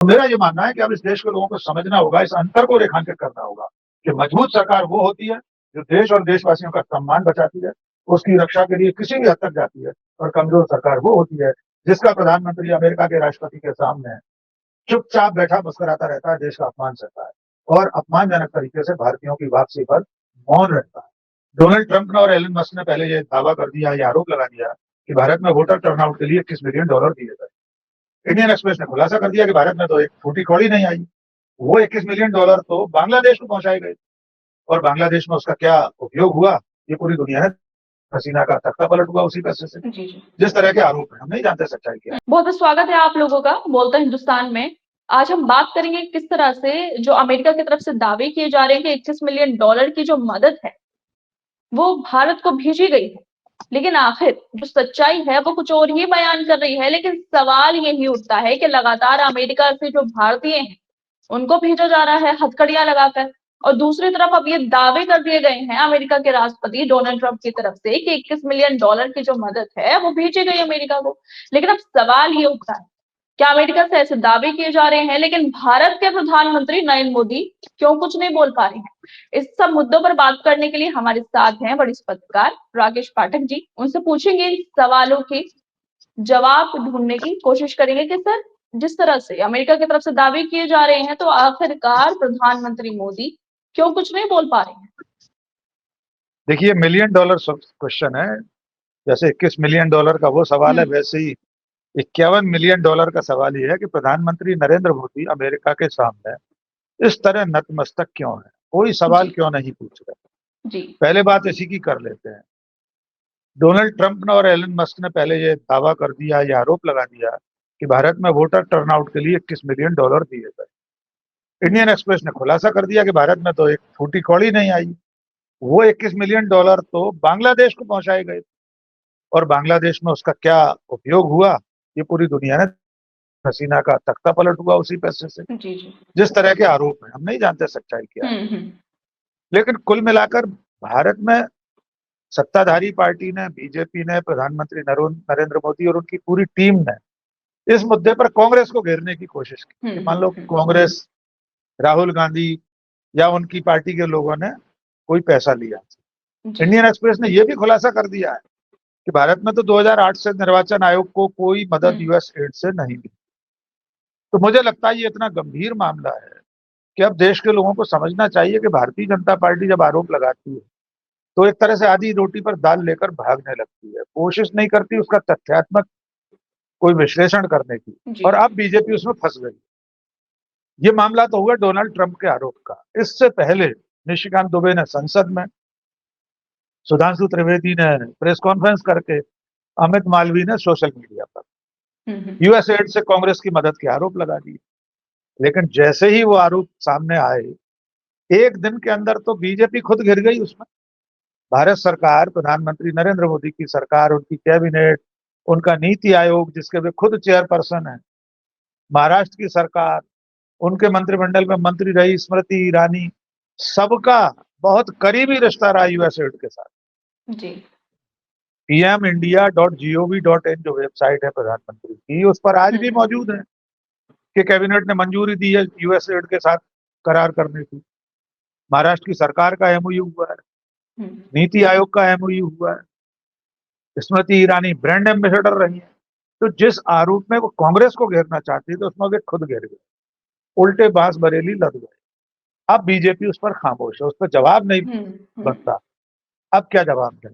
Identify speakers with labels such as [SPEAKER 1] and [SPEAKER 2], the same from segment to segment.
[SPEAKER 1] तो मेरा ये मानना है कि अब इस देश के लोगों को समझना होगा, इस अंतर को रेखांकित करना होगा कि मजबूत सरकार वो होती है जो देश और देशवासियों का सम्मान बचाती है, उसकी रक्षा के लिए किसी भी हद तक जाती है, और कमजोर सरकार वो होती है जिसका प्रधानमंत्री अमेरिका के राष्ट्रपति के सामने चुपचाप बैठा मुस्कुराता रहता है, देश का अपमान सहता है और अपमानजनक तरीके से भारतीयों की वापसी पर मौन रहता है। डोनाल्ड ट्रंप ने और एलन मस्क ने पहले ये दावा कर दिया, ये आरोप लगा दिया कि भारत में वोटर टर्नआउट के लिए 21 मिलियन डॉलर दिए गए। इंडियन एक्सप्रेस ने खुलासा कर दिया कि भारत में तो एक फूटी कौड़ी नहीं आई, वो 21 मिलियन डॉलर तो बांग्लादेश को पहुंचाए गए, और बांग्लादेश में उसका क्या उपयोग हुआ, ये पूरी दुनिया है। हसीना का तख्ता पलट हुआ उसी पैसे से।
[SPEAKER 2] जी जी
[SPEAKER 1] जिस तरह के आरोप है, हम नहीं जानते सच्चाई क्या है।
[SPEAKER 2] बहुत बहुत स्वागत है आप लोगों का बोलता हिंदुस्तान में। आज हम बात करेंगे किस तरह से जो अमेरिका की तरफ से दावे किए जा रहे हैं कि 21 मिलियन डॉलर की जो मदद है वो भारत को भेजी गई है, लेकिन आखिर जो सच्चाई है वो कुछ और ही बयान कर रही है। लेकिन सवाल यही उठता है कि लगातार अमेरिका से जो भारतीय हैं उनको भेजा जा रहा है हथकड़ियां लगाकर, और दूसरी तरफ अब ये दावे कर दिए गए हैं अमेरिका के राष्ट्रपति डोनाल्ड ट्रंप की तरफ से कि 21 मिलियन डॉलर की जो मदद है वो भेजी गई अमेरिका को। लेकिन अब सवाल ये उठता है, क्या अमेरिका से ऐसे दावे किए जा रहे हैं लेकिन भारत के प्रधानमंत्री नरेंद्र मोदी क्यों कुछ नहीं बोल पा रहे हैं? इस सब मुद्दों पर बात करने के लिए हमारे साथ हैं वरिष्ठ पत्रकार राकेश पाठक जी। उनसे पूछेंगे इन सवालों के जवाब ढूंढने की कोशिश करेंगे कि सर, जिस तरह से अमेरिका की तरफ से दावे किए जा रहे हैं तो आखिरकार प्रधानमंत्री मोदी क्यों कुछ नहीं बोल पा रहे हैं?
[SPEAKER 1] देखिए, मिलियन डॉलर क्वेश्चन है। जैसे 21 मिलियन डॉलर का वो सवाल है, वैसे ही 51 मिलियन डॉलर का सवाल ये है कि प्रधानमंत्री नरेंद्र मोदी अमेरिका के सामने इस तरह नतमस्तक क्यों है, कोई सवाल
[SPEAKER 2] जी
[SPEAKER 1] क्यों नहीं पूछ रहे।
[SPEAKER 2] जी
[SPEAKER 1] पहले बात इसी की कर लेते हैं। डोनाल्ड ट्रंप ने और एलन मस्क ने पहले ये दावा कर दिया, ये आरोप लगा दिया कि भारत में वोटर टर्नआउट के लिए 21 मिलियन डॉलर दिए गए। इंडियन एक्सप्रेस ने खुलासा कर दिया कि भारत में तो एक फूटी कौड़ी नहीं आई, वो 21 मिलियन डॉलर तो बांग्लादेश को पहुंचाए गए, और बांग्लादेश में उसका क्या उपयोग हुआ, ये पूरी दुनिया ने हसीना का तख्ता पलट हुआ उसी पैसे से।
[SPEAKER 2] जी जी
[SPEAKER 1] जिस तरह के आरोप हैं, हम नहीं जानते सच्चाई क्या है।
[SPEAKER 2] हम्म।
[SPEAKER 1] लेकिन कुल मिलाकर भारत में सत्ताधारी पार्टी ने, बीजेपी ने, प्रधानमंत्री नरेंद्र मोदी और उनकी पूरी टीम ने इस मुद्दे पर कांग्रेस को घेरने की कोशिश की कि मान लो कांग्रेस, राहुल गांधी या उनकी पार्टी के लोगों ने कोई पैसा लिया। इंडियन एक्सप्रेस ने यह भी खुलासा कर दिया है कि भारत में तो 2008 से निर्वाचन आयोग को कोई मदद यूएस एड से नहीं मिली। तो मुझे लगता है ये इतना गंभीर मामला है कि अब देश के लोगों को समझना चाहिए कि भारतीय जनता पार्टी जब आरोप लगाती है तो एक तरह से आधी रोटी पर दाल लेकर भागने लगती है, कोशिश नहीं करती उसका तथ्यात्मक कोई विश्लेषण करने की। और अब बीजेपी उसमें फंस गई। ये मामला तो हुआ डोनाल्ड ट्रंप के आरोप का। इससे पहले निशिकांत दुबे ने संसद में, सुधांशु त्रिवेदी ने प्रेस कॉन्फ्रेंस करके, अमित मालवीय ने सोशल मीडिया पर यूएस एड से कांग्रेस की मदद के आरोप लगा दिए। लेकिन जैसे ही वो आरोप सामने आए, एक दिन के अंदर तो बीजेपी खुद घिर गई उसमें। भारत सरकार, प्रधानमंत्री नरेंद्र मोदी की सरकार, उनकी कैबिनेट, उनका नीति आयोग जिसके वे खुद चेयरपर्सन है, महाराष्ट्र की सरकार, उनके मंत्रिमंडल में मंत्री रही स्मृति ईरानी, सबका बहुत करीबी रिश्ता रहा यूएस एड के साथ।
[SPEAKER 2] जी
[SPEAKER 1] pmindia.gov.in जो वेबसाइट है प्रधानमंत्री की, उस पर आज भी मौजूद है कि कैबिनेट ने मंजूरी दी है यूएस एड के साथ करार करने की। महाराष्ट्र की सरकार का एमओयू हुआ है, नीति आयोग का एमओयू हुआ है, स्मृति ईरानी ब्रांड एम्बेसडर रही है। तो जिस आरोप में वो कांग्रेस को घेरना चाहती थी उसमें वे खुद घेर गए, उल्टे बांस बरेली लद गए। अब बीजेपी उस पर खामोश है, उस पर जवाब नहीं बनता। अब क्या जवाब दें,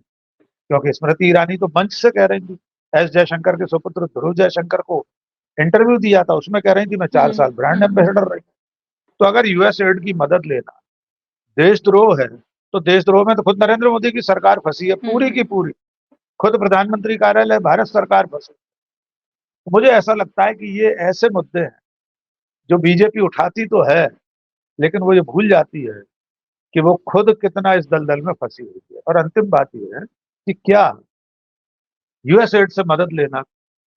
[SPEAKER 1] क्योंकि स्मृति ईरानी तो मंच से कह रही थी, एस जयशंकर के सुपुत्र ध्रुव जयशंकर को इंटरव्यू दिया था, उसमें कह रही थी मैं 4 साल ब्रांड एम्बेसडर रही। तो अगर यूएस एड की मदद लेना देशद्रोह है, तो देशद्रोह में तो खुद नरेंद्र मोदी की सरकार फंसी है, पूरी की पूरी। खुद प्रधानमंत्री कार्यालय, भारत सरकार फंसी। मुझे ऐसा लगता है कि ये ऐसे मुद्दे हैं जो बीजेपी उठाती तो है, लेकिन वो ये भूल जाती है कि वो खुद कितना इस दलदल में फंसी हुई है। और अंतिम बात यह है कि क्या यूएस एड से मदद लेना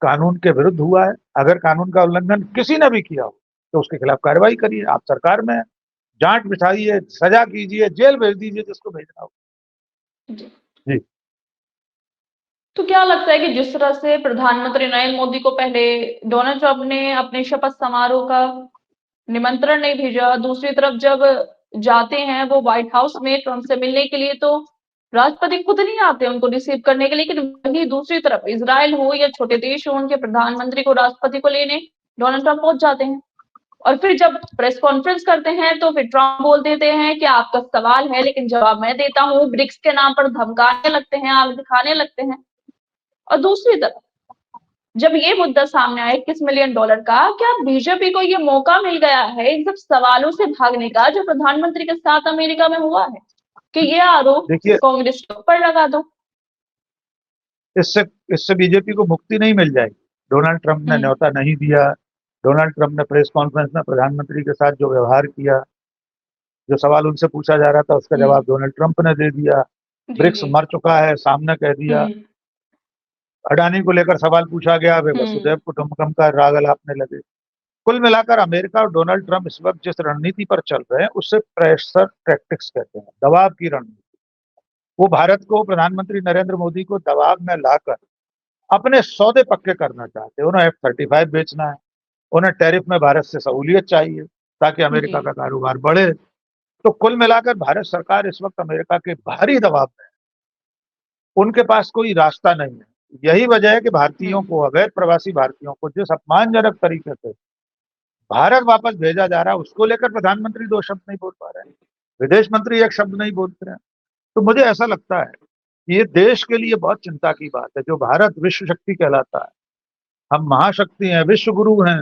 [SPEAKER 1] कानून के विरुद्ध हुआ है? अगर कानून का उल्लंघन किसी ने भी किया हो तो उसके खिलाफ कार्रवाई करिए, आप सरकार में हैं, जांच बिठाइए, सजा कीजिए, जेल भेज दीजिए जिसको भेजना हो।
[SPEAKER 2] जी
[SPEAKER 1] जी।
[SPEAKER 2] तो क्या लगता है कि जिस तरह से प्रधानमंत्री नरेंद्र मोदी को पहले डोनाल्ड ट्रंप ने अपने शपथ समारोह का निमंत्रण नहीं भेजा, दूसरी तरफ जब जाते हैं वो व्हाइट हाउस में ट्रंप से मिलने के लिए तो राष्ट्रपति खुद नहीं आते उनको रिसीव करने के लिए, लेकिन वहीं दूसरी तरफ इजराइल हो या छोटे देश हो, उनके प्रधानमंत्री को राष्ट्रपति को लेने डोनाल्ड ट्रंप पहुंच जाते हैं। और फिर जब प्रेस कॉन्फ्रेंस करते हैं तो फिर ट्रंप बोल देते हैं कि आपका सवाल है लेकिन जवाब मैं देता हूँ, ब्रिक्स के नाम पर धमकाने लगते हैं, आग दिखाने लगते हैं। और दूसरी तरफ जब ये मुद्दा सामने आया $21 मिलियन का, क्या बीजेपी को ये मौका मिल गया है इन सब सवालों से भागने का जो प्रधानमंत्री के साथ अमेरिका में हुआ है, कि ये आरोप
[SPEAKER 1] देखिए,
[SPEAKER 2] कांग्रेस के ऊपर लगा दो?
[SPEAKER 1] इससे इससे बीजेपी को मुक्ति नहीं मिल जाएगी। डोनाल्ड ट्रंप ने न्योता नहीं दिया, डोनाल्ड ट्रंप ने प्रेस कॉन्फ्रेंस में प्रधानमंत्री के साथ जो व्यवहार किया, जो सवाल उनसे पूछा जा रहा था उसका जवाब डोनाल्ड ट्रंप ने दे दिया।
[SPEAKER 2] जी
[SPEAKER 1] ब्रिक्स
[SPEAKER 2] जी।
[SPEAKER 1] मर चुका है सामने कह दिया। अडानी को लेकर सवाल पूछा गया, वे वसुधैव कुटुंबकम का राग अलापने लगे। कुल मिलाकर अमेरिका और डोनाल्ड ट्रंप इस वक्त जिस रणनीति पर चल रहे हैं उसे प्रेशर टैक्टिक्स कहते हैं, दबाव की रणनीति। वो भारत को, प्रधानमंत्री नरेंद्र मोदी को दबाव में लाकर अपने सौदे पक्के करना चाहते हैं। उन्हें F-35 बेचना है, उन्हें टैरिफ में भारत से सहूलियत चाहिए ताकि अमेरिका का कारोबार बढ़े। तो कुल मिलाकर भारत सरकार इस वक्त अमेरिका के भारी दबाव में है, उनके पास कोई रास्ता नहीं है। यही वजह है कि भारतीयों को, अवैध प्रवासी भारतीयों को जिस अपमानजनक तरीके से भारत वापस भेजा जा रहा है, उसको लेकर प्रधानमंत्री दो शब्द नहीं बोल पा रहे हैं, विदेश मंत्री एक शब्द नहीं बोलते हैं। तो मुझे ऐसा लगता है कि ये देश के लिए बहुत चिंता की बात है। जो भारत विश्व शक्ति कहलाता है, हम महाशक्ति हैं, विश्व गुरु हैं,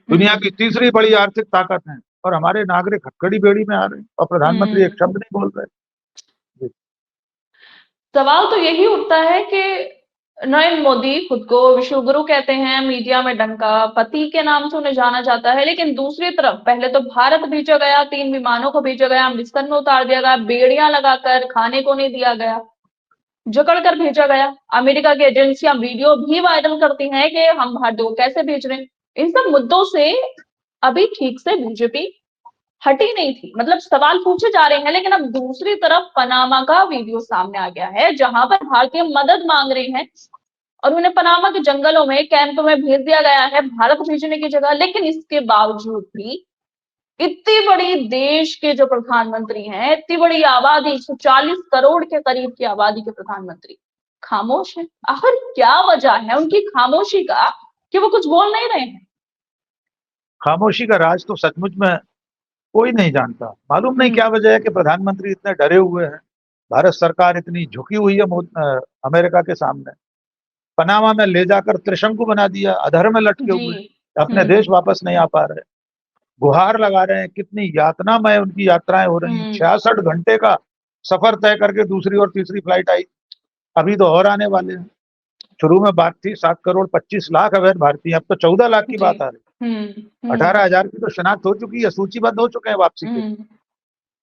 [SPEAKER 1] दुनिया की तीसरी बड़ी आर्थिक ताकत हैं, और हमारे नागरिक हथकड़ी बेड़ी में आ रहे हैं और प्रधानमंत्री एक शब्द नहीं बोल रहे।
[SPEAKER 2] सवाल तो यही उठता है कि नरेंद्र मोदी खुद को विश्व गुरु कहते हैं, मीडिया में डंका पति के नाम से उन्हें जाना जाता है, लेकिन दूसरी तरफ पहले तो भारत भेजा गया, 3 विमानों को भेजा गया, अमृतसर में उतार दिया गया, बेड़ियां लगाकर खाने को नहीं दिया गया, जकड़ कर भेजा गया। अमेरिका की एजेंसियां वीडियो भी वायरल करती हैं कि हम भारतीयों को कैसे भेज रहे हैं। इन सब मुद्दों से अभी ठीक से बीजेपी हटी नहीं थी, मतलब सवाल पूछे जा रहे हैं, लेकिन अब दूसरी तरफ पनामा का वीडियो सामने आ गया है जहां पर भारतीय मदद मांग रहे हैं और उन्हें पनामा के जंगलों में, कैंप में भेज दिया गया है भारत भेजने की जगह। लेकिन इसके बावजूद भी इतनी बड़ी देश के जो प्रधानमंत्री हैं, इतनी बड़ी आबादी, 140 करोड़ के करीब की आबादी के प्रधानमंत्री खामोश है। आखिर क्या वजह है उनकी खामोशी का कि वो कुछ बोल नहीं रहे हैं?
[SPEAKER 1] खामोशी का राज तो सचमुच में कोई नहीं जानता। मालूम नहीं क्या वजह है कि प्रधानमंत्री इतने डरे हुए हैं, भारत सरकार इतनी झुकी हुई है अमेरिका के सामने। पनामा में ले जाकर त्रिशंकु बना दिया, अधर में लटके हुए, अपने देश वापस नहीं आ पा रहे, गुहार लगा रहे हैं। कितनी यातनामय उनकी यात्राएं हो रही हैं। 66 घंटे का सफर तय करके दूसरी और तीसरी फ्लाइट आई, अभी तो और आने वाले हैं। शुरू में बात थी 7 करोड़ 25 लाख अवैध भारतीय, अब तो 14 लाख की बात आ रही। 18,000 की तो शिनाख्त हो चुकी है, सूचीबद्ध हो चुके हैं वापसी के।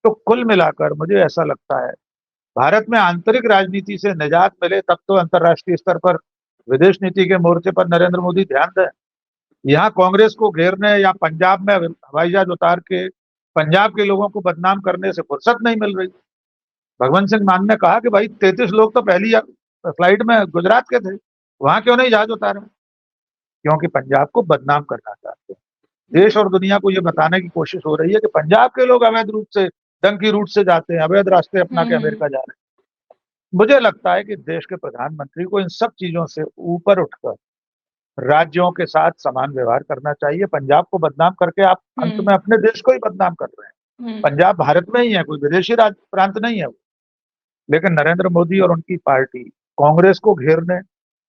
[SPEAKER 1] तो कुल मिलाकर मुझे ऐसा लगता है, भारत में आंतरिक राजनीति से निजात मिले तब तो अंतर्राष्ट्रीय स्तर पर विदेश नीति के मोर्चे पर नरेंद्र मोदी ध्यान दें। यहाँ कांग्रेस को घेरने या पंजाब में हवाई जहाज उतार के पंजाब के लोगों को बदनाम करने से फुर्सत नहीं मिल रही। भगवंत सिंह मान ने कहा कि भाई 33 लोग तो पहली फ्लाइट में गुजरात के थे, वहां क्यों नहीं जहाज उतारे? क्योंकि पंजाब को बदनाम करना चाहते हैं। देश और दुनिया को ये बताने की कोशिश हो रही है कि पंजाब के लोग अवैध रूप से, डंकी रूट से जाते हैं, अवैध रास्ते अपना के अमेरिका जा रहे हैं। मुझे लगता है कि देश के प्रधानमंत्री को इन सब चीजों से ऊपर उठकर राज्यों के साथ समान व्यवहार करना चाहिए। पंजाब को बदनाम करके आप अंत में अपने देश को ही बदनाम कर रहे हैं। पंजाब भारत में ही है, कोई विदेशी प्रांत नहीं है वो। लेकिन नरेंद्र मोदी और उनकी पार्टी कांग्रेस को घेरने,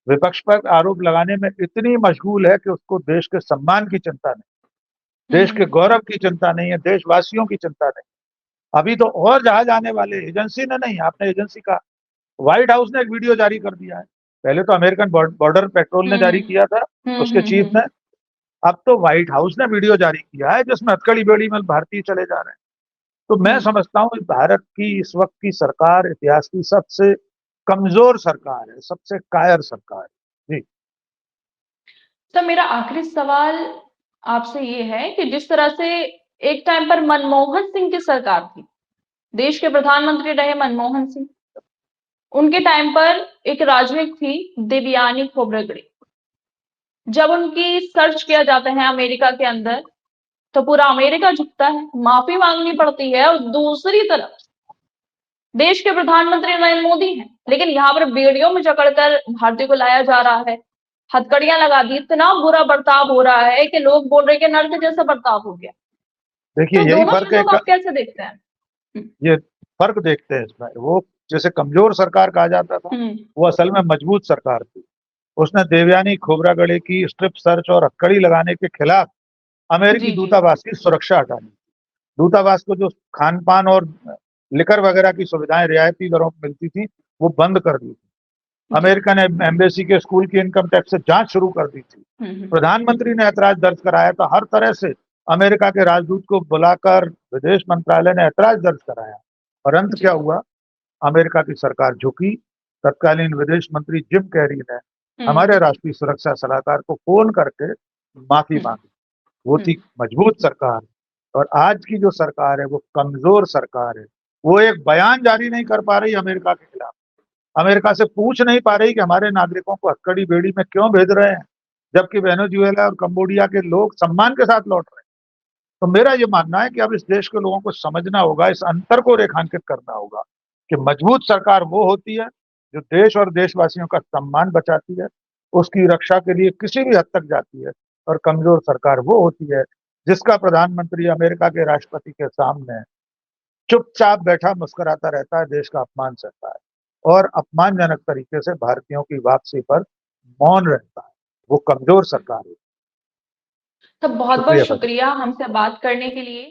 [SPEAKER 1] विपक्ष पर आरोप लगाने में इतनी मशगूल है कि उसको देश के सम्मान की चिंता नहीं, देश के गौरव की चिंता नहीं है, देशवासियों की चिंता नहीं। अभी तो और जहाज आने वाले, एजेंसी ने नहीं, आपने एजेंसी का, व्हाइट हाउस ने एक वीडियो जारी कर दिया है। पहले तो अमेरिकन बॉर्डर पेट्रोल ने जारी किया था, उसके चीफ ने। अब तो व्हाइट हाउस ने वीडियो जारी किया है जिसमें हथकड़ी बेड़ी में भारतीय चले जा रहे हैं। तो मैं समझता हूँ भारत की इस वक्त की सरकार इतिहास की सबसे कमजोर सरकार है, सबसे कायर सरकार है। जी।
[SPEAKER 2] तो मेरा आखिरी सवाल आपसे ये है कि जिस तरह से एक टाइम पर मनमोहन सिंह की सरकार थी, देश के प्रधानमंत्री रहे मनमोहन सिंह, उनके टाइम पर एक राजनयिक थी देवयानी खोब्रागडे। जब उनकी सर्च किया जाता है अमेरिका के अंदर, तो पूरा अमेरिका झुकता है, माफी मांगनी पड़ती है और दूसरी तरफ देश के प्रधानमंत्री नरेंद्र मोदी हैं, लेकिन यहाँ पर बेड़ियों में जकड़कर भारतीयों को लाया जा रहा है, हथकड़ियां लगा दी, इतना बुरा बर्ताव हो रहा है कि लोग बोल रहे हैं कि नर्क जैसा बर्ताव हो गया।
[SPEAKER 1] देखिए
[SPEAKER 2] तो
[SPEAKER 1] यही
[SPEAKER 2] दोनों
[SPEAKER 1] फर्क है,
[SPEAKER 2] चीजों को आप कैसे देखते हैं?
[SPEAKER 1] ये फर्क देखते हैं इसमें। वो जैसे कमजोर सरकार कहा जाता था,
[SPEAKER 2] हुँ,
[SPEAKER 1] वो असल में मजबूत सरकार थी। उसने देवयानी खोब्रागडे की स्ट्रिप सर्च और हथकड़ी लगाने के खिलाफ अमेरिकी
[SPEAKER 2] जी, जी।
[SPEAKER 1] दूतावास की सुरक्षा हटानी। दूतावास को जो खान पान और लिकर वगैरह की सुविधाएं रियायती दरों पर मिलती थी, वो बंद कर दी थी।
[SPEAKER 2] जी।
[SPEAKER 1] अमेरिकन एम्बेसी के स्कूल की इनकम टैक्स से जांच शुरू कर दी थी।
[SPEAKER 2] हुँ, हुँ।
[SPEAKER 1] प्रधानमंत्री ने ऐतराज दर्ज कराया था, हर तरह से अमेरिका के राजदूत को बुलाकर विदेश मंत्रालय ने ऐतराज दर्ज कराया। और अंत क्या
[SPEAKER 2] जी।
[SPEAKER 1] हुआ? अमेरिका की सरकार झुकी। तत्कालीन विदेश मंत्री जिम कैरी ने हमारे
[SPEAKER 2] हुँ,
[SPEAKER 1] राष्ट्रीय सुरक्षा सलाहकार को फोन करके माफी
[SPEAKER 2] हुँ,
[SPEAKER 1] मांगी। वो
[SPEAKER 2] हुँ,
[SPEAKER 1] थी मजबूत सरकार। और आज की जो सरकार है वो कमजोर सरकार है। वो एक बयान जारी नहीं कर पा रही अमेरिका के खिलाफ। अमेरिका से पूछ नहीं पा रही कि हमारे नागरिकों को हथकड़ी बेड़ी में क्यों भेज रहे हैं, जबकि वेनेजुएला और कंबोडिया के लोग सम्मान के साथ लौट रहे हैं। तो मेरा ये मानना है कि अब इस देश के लोगों को समझना होगा, इस अंतर को रेखांकित करना होगा कि मजबूत सरकार वो होती है जो देश और देशवासियों का सम्मान बचाती है, उसकी रक्षा के लिए किसी भी हद तक जाती है। और कमजोर सरकार वो होती है जिसका प्रधानमंत्री अमेरिका के राष्ट्रपति के सामने चुपचाप बैठा मुस्कुराता रहता है, देश का अपमान सहता है और अपमानजनक तरीके से भारतीयों की वापसी पर मौन रहता है। वो कमजोर सरकार है।
[SPEAKER 2] तो बहुत-बहुत
[SPEAKER 1] शुक्रिया।
[SPEAKER 2] शुक्रिया हमसे बात करने के लिए।